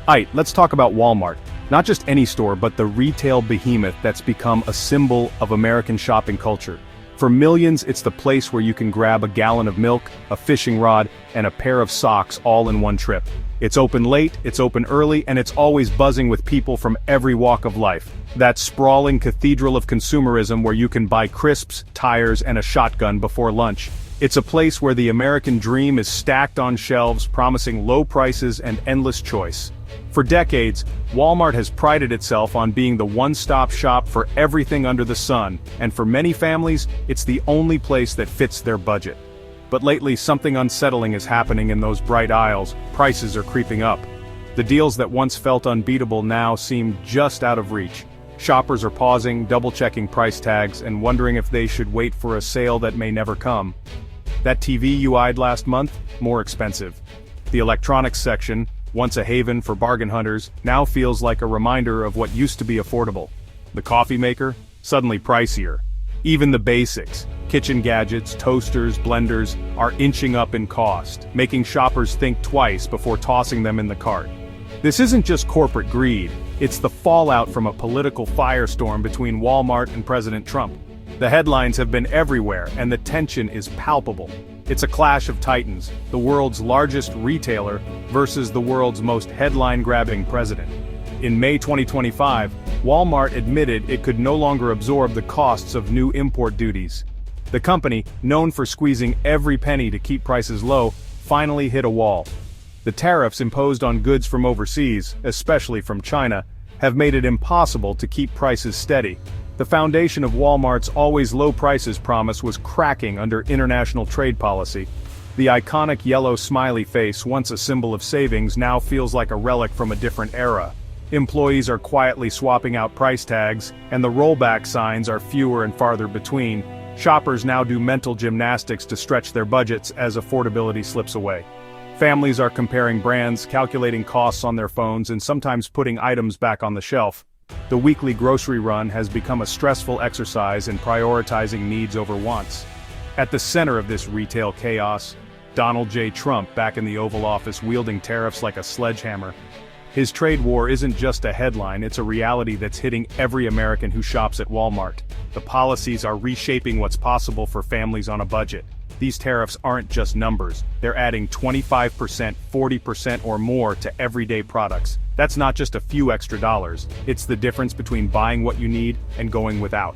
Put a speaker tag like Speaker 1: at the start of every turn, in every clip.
Speaker 1: Aight, let's talk about Walmart. Not just any store, but the retail behemoth that's become a symbol of American shopping culture. For millions, it's the place where you can grab a gallon of milk, a fishing rod, and a pair of socks all in one trip. It's open late, it's open early, and it's always buzzing with people from every walk of life. That sprawling cathedral of consumerism where you can buy crisps, tires, and a shotgun before lunch. It's a place where the American dream is stacked on shelves, promising low prices and endless choice. For decades, Walmart has prided itself on being the one-stop shop for everything under the sun, and for many families, it's the only place that fits their budget. But lately, something unsettling is happening in those bright aisles. Prices are creeping up. The deals that once felt unbeatable now seem just out of reach. Shoppers are pausing, double-checking price tags, and wondering if they should wait for a sale that may never come. That TV you eyed last month? More expensive. The electronics section, once a haven for bargain hunters, now feels like a reminder of what used to be affordable. The coffee maker? Suddenly pricier. Even the basics, kitchen gadgets, toasters, blenders, are inching up in cost, making shoppers think twice before tossing them in the cart. This isn't just corporate greed, it's the fallout from a political firestorm between Walmart and President Trump. The headlines have been everywhere, and the tension is palpable. It's a clash of titans, the world's largest retailer versus the world's most headline-grabbing president. In May 2025, Walmart admitted it could no longer absorb the costs of new import duties. The company, known for squeezing every penny to keep prices low, finally hit a wall. The tariffs imposed on goods from overseas, especially from China, have made it impossible to keep prices steady. The foundation of Walmart's always low prices promise was cracking under international trade policy. The iconic yellow smiley face, once a symbol of savings, now feels like a relic from a different era. Employees are quietly swapping out price tags, and the rollback signs are fewer and farther between. Shoppers now do mental gymnastics to stretch their budgets as affordability slips away. Families are comparing brands, calculating costs on their phones, and sometimes putting items back on the shelf. The weekly grocery run has become a stressful exercise in prioritizing needs over wants. At the center of this retail chaos, Donald J. Trump back in the Oval Office wielding tariffs like a sledgehammer. His trade war isn't just a headline, it's a reality that's hitting every American who shops at Walmart. The policies are reshaping what's possible for families on a budget. These tariffs aren't just numbers, they're adding 25%, 40% or more to everyday products. That's not just a few extra dollars, it's the difference between buying what you need and going without.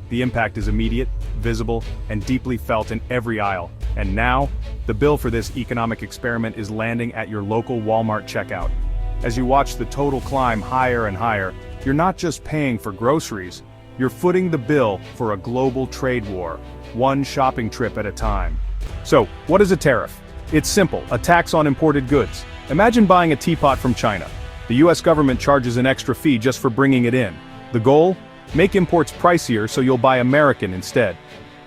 Speaker 1: The impact is immediate, visible, and deeply felt in every aisle. And now, the bill for this economic experiment is landing at your local Walmart checkout. As you watch the total climb higher and higher, you're not just paying for groceries, you're footing the bill for a global trade war, one shopping trip at a time. So, what is a tariff? It's simple, a tax on imported goods. Imagine buying a teapot from China. The US government charges an extra fee just for bringing it in. The goal? Make imports pricier so you'll buy American instead.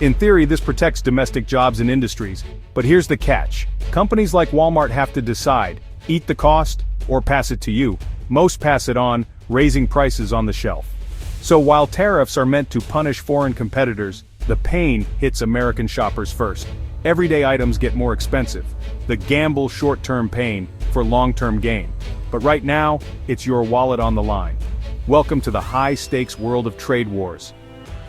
Speaker 1: In theory, this protects domestic jobs and industries, but here's the catch. Companies like Walmart have to decide, eat the cost, or pass it to you. Most pass it on, raising prices on the shelf. So while tariffs are meant to punish foreign competitors, the pain hits American shoppers first. Everyday items get more expensive. The gamble short-term pain for long-term gain. But right now, it's your wallet on the line. Welcome to the high-stakes world of trade wars.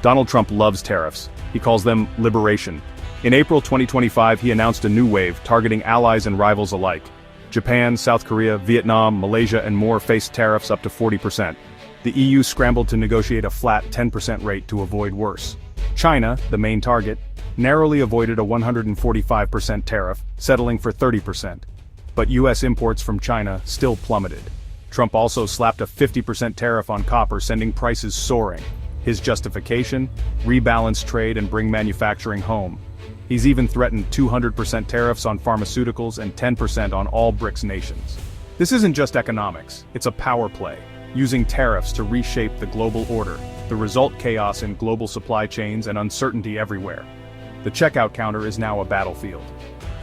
Speaker 1: Donald Trump loves tariffs. He calls them liberation. In April 2025, he announced a new wave targeting allies and rivals alike. Japan, South Korea, Vietnam, Malaysia, and more faced tariffs up to 40%. The EU scrambled to negotiate a flat 10% rate to avoid worse. China, the main target, narrowly avoided a 145% tariff, settling for 30%. But US imports from China still plummeted. Trump also slapped a 50% tariff on copper, sending prices soaring. His justification? Rebalance trade and bring manufacturing home. He's even threatened 200% tariffs on pharmaceuticals and 10% on all BRICS nations. This isn't just economics, it's a power play, using tariffs to reshape the global order. The result: chaos in global supply chains and uncertainty everywhere. The checkout counter is now a battlefield.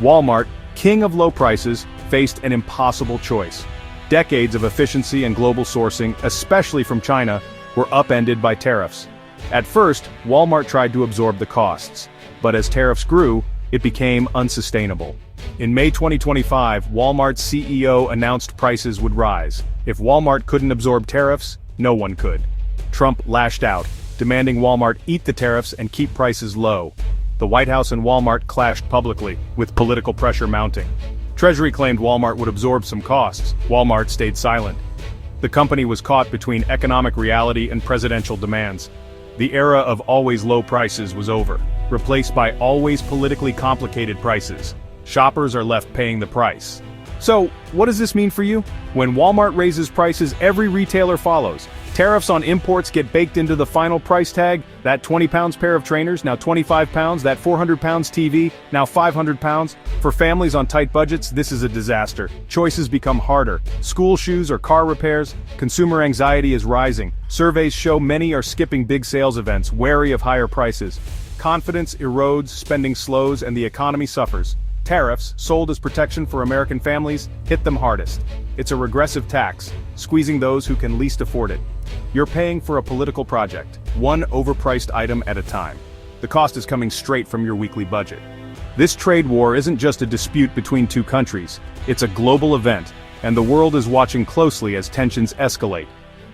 Speaker 1: Walmart, king of low prices, faced an impossible choice. Decades of efficiency and global sourcing, especially from China, were upended by tariffs. At first, Walmart tried to absorb the costs, but as tariffs grew, it became unsustainable. In May 2025, Walmart's CEO announced prices would rise. If Walmart couldn't absorb tariffs, no one could. Trump lashed out, demanding Walmart eat the tariffs and keep prices low. The White House and Walmart clashed publicly, with political pressure mounting. Treasury claimed Walmart would absorb some costs. Walmart stayed silent. The company was caught between economic reality and presidential demands. The era of always low prices was over, replaced by always politically complicated prices. Shoppers are left paying the price. So, what does this mean for you? When Walmart raises prices, every retailer follows. Tariffs on imports get baked into the final price tag. That 20 pounds pair of trainers, now 25 pounds. That 400 pounds TV, now 500 pounds. For families on tight budgets, this is a disaster. Choices become harder. School shoes or car repairs. Consumer anxiety is rising. Surveys show many are skipping big sales events, wary of higher prices. Confidence erodes, spending slows, and the economy suffers. Tariffs, sold as protection for American families, hit them hardest. It's a regressive tax, squeezing those who can least afford it. You're paying for a political project, one overpriced item at a time. The cost is coming straight from your weekly budget. This trade war isn't just a dispute between two countries, it's a global event, and the world is watching closely as tensions escalate.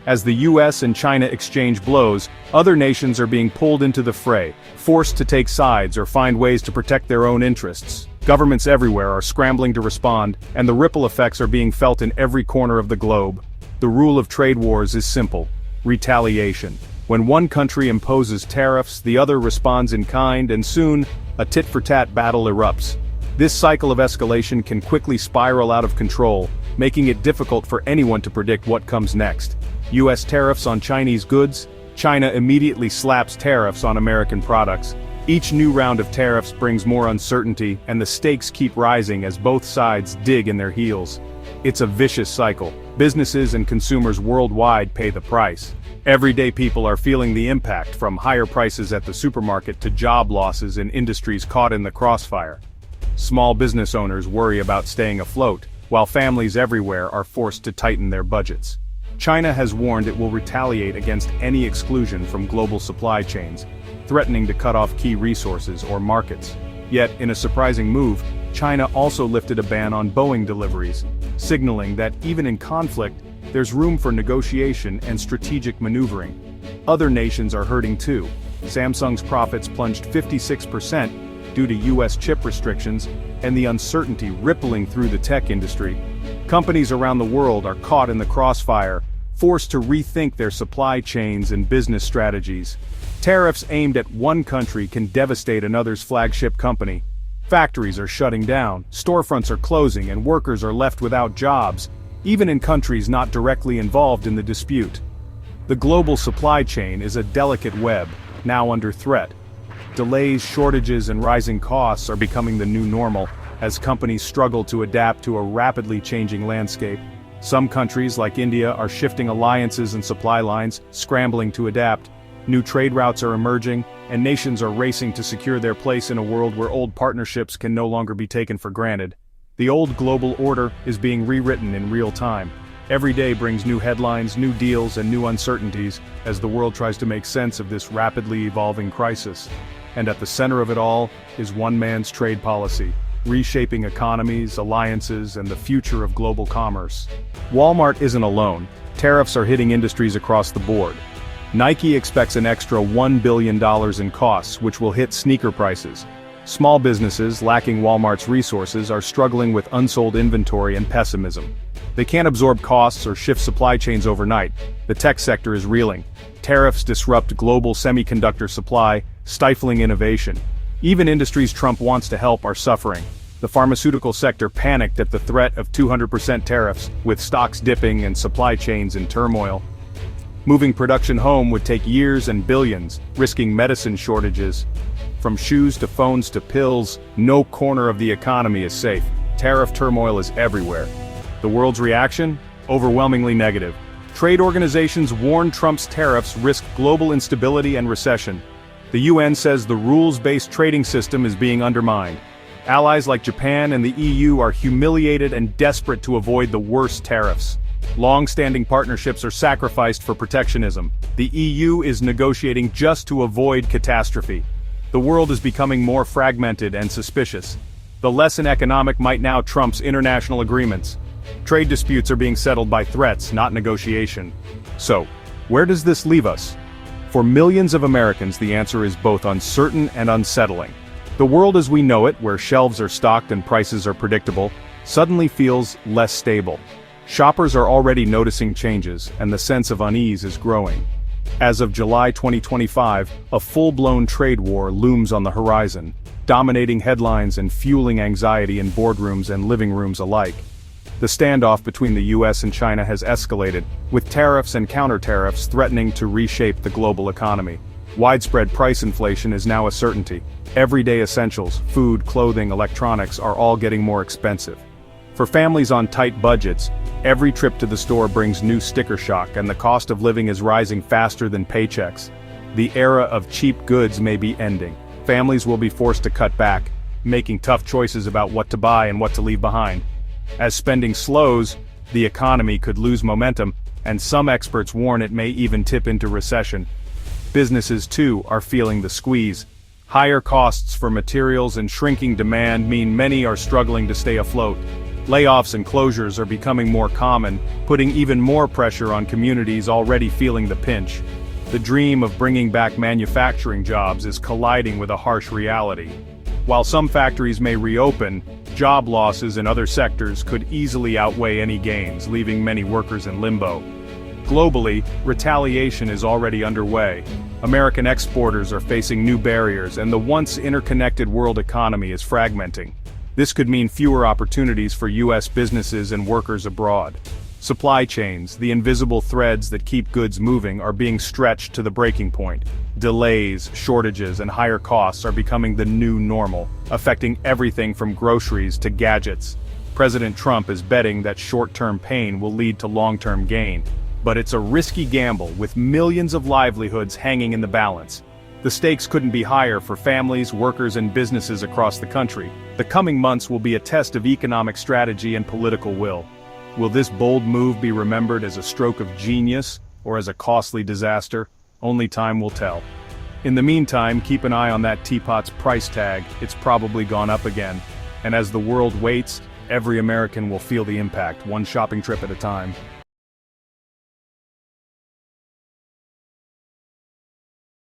Speaker 1: As the US and China exchange blows, other nations are being pulled into the fray, forced to take sides or find ways to protect their own interests. Governments everywhere are scrambling to respond, and the ripple effects are being felt in every corner of the globe. The rule of trade wars is simple: retaliation. When one country imposes tariffs, the other responds in kind, and soon, a tit-for-tat battle erupts. This cycle of escalation can quickly spiral out of control, making it difficult for anyone to predict what comes next. US tariffs on Chinese goods. China immediately slaps tariffs on American products. Each new round of tariffs brings more uncertainty, and the stakes keep rising as both sides dig in their heels. It's a vicious cycle. Businesses and consumers worldwide pay the price. Everyday people are feeling the impact, from higher prices at the supermarket to job losses in industries caught in the crossfire. Small business owners worry about staying afloat, while families everywhere are forced to tighten their budgets. China has warned it will retaliate against any exclusion from global supply chains, threatening to cut off key resources or markets. Yet, in a surprising move, China also lifted a ban on Boeing deliveries, signaling that even in conflict, there's room for negotiation and strategic maneuvering. Other nations are hurting too. Samsung's profits plunged 56% due to US chip restrictions and the uncertainty rippling through the tech industry. Companies around the world are caught in the crossfire, forced to rethink their supply chains and business strategies. Tariffs aimed at one country can devastate another's flagship company. Factories are shutting down, storefronts are closing, and workers are left without jobs, even in countries not directly involved in the dispute. The global supply chain is a delicate web, now under threat. Delays, shortages, and rising costs are becoming the new normal, as companies struggle to adapt to a rapidly changing landscape. Some countries, like India, are shifting alliances and supply lines, scrambling to adapt. New trade routes are emerging, and nations are racing to secure their place in a world where old partnerships can no longer be taken for granted. The old global order is being rewritten in real time. Every day brings new headlines, new deals, and new uncertainties as the world tries to make sense of this rapidly evolving crisis. And at the center of it all is one man's trade policy, reshaping economies, alliances, and the future of global commerce. Walmart isn't alone. Tariffs are hitting industries across the board. Nike expects an extra $1 billion in costs, which will hit sneaker prices. Small businesses, lacking Walmart's resources, are struggling with unsold inventory and pessimism. They can't absorb costs or shift supply chains overnight. The tech sector is reeling. Tariffs disrupt global semiconductor supply, stifling innovation. Even industries Trump wants to help are suffering. The pharmaceutical sector panicked at the threat of 200% tariffs, with stocks dipping and supply chains in turmoil. Moving production home would take years and billions, risking medicine shortages. From shoes to phones to pills, no corner of the economy is safe. Tariff turmoil is everywhere. The world's reaction? Overwhelmingly negative. Trade organizations warn Trump's tariffs risk global instability and recession. The UN says the rules-based trading system is being undermined. Allies like Japan and the EU are humiliated and desperate to avoid the worst tariffs. Long-standing partnerships are sacrificed for protectionism. The EU is negotiating just to avoid catastrophe. The world is becoming more fragmented and suspicious. The lesson economic might now trumps international agreements. Trade disputes are being settled by threats, not negotiation. So, where does this leave us? For millions of Americans, the answer is both uncertain and unsettling. The world as we know it, where shelves are stocked and prices are predictable, suddenly feels less stable. Shoppers are already noticing changes, and the sense of unease is growing. As of July 2025, a full-blown trade war looms on the horizon, dominating headlines and fueling anxiety in boardrooms and living rooms alike. The standoff between the US and China has escalated, with tariffs and counter-tariffs threatening to reshape the global economy. Widespread price inflation is now a certainty. Everyday essentials, food, clothing, electronics are all getting more expensive. For families on tight budgets, every trip to the store brings new sticker shock, and the cost of living is rising faster than paychecks. The era of cheap goods may be ending. Families will be forced to cut back, making tough choices about what to buy and what to leave behind. As spending slows, the economy could lose momentum, and some experts warn it may even tip into recession. Businesses, too, are feeling the squeeze. Higher costs for materials and shrinking demand mean many are struggling to stay afloat. Layoffs and closures are becoming more common, putting even more pressure on communities already feeling the pinch. The dream of bringing back manufacturing jobs is colliding with a harsh reality. While some factories may reopen, job losses in other sectors could easily outweigh any gains, leaving many workers in limbo. Globally, retaliation is already underway. American exporters are facing new barriers, and the once interconnected world economy is fragmenting. This could mean fewer opportunities for US businesses and workers abroad. Supply chains, the invisible threads that keep goods moving, are being stretched to the breaking point. Delays, shortages, and higher costs are becoming the new normal, affecting everything from groceries to gadgets. President Trump is betting that short-term pain will lead to long-term gain. But it's a risky gamble, with millions of livelihoods hanging in the balance. The stakes couldn't be higher for families, workers, and businesses across the country. The coming months will be a test of economic strategy and political will. Will this bold move be remembered as a stroke of genius, or as a costly disaster? Only time will tell. In the meantime, keep an eye on that teapot's price tag. It's probably gone up again. And as the world waits, every American will feel the impact, one shopping trip at a time.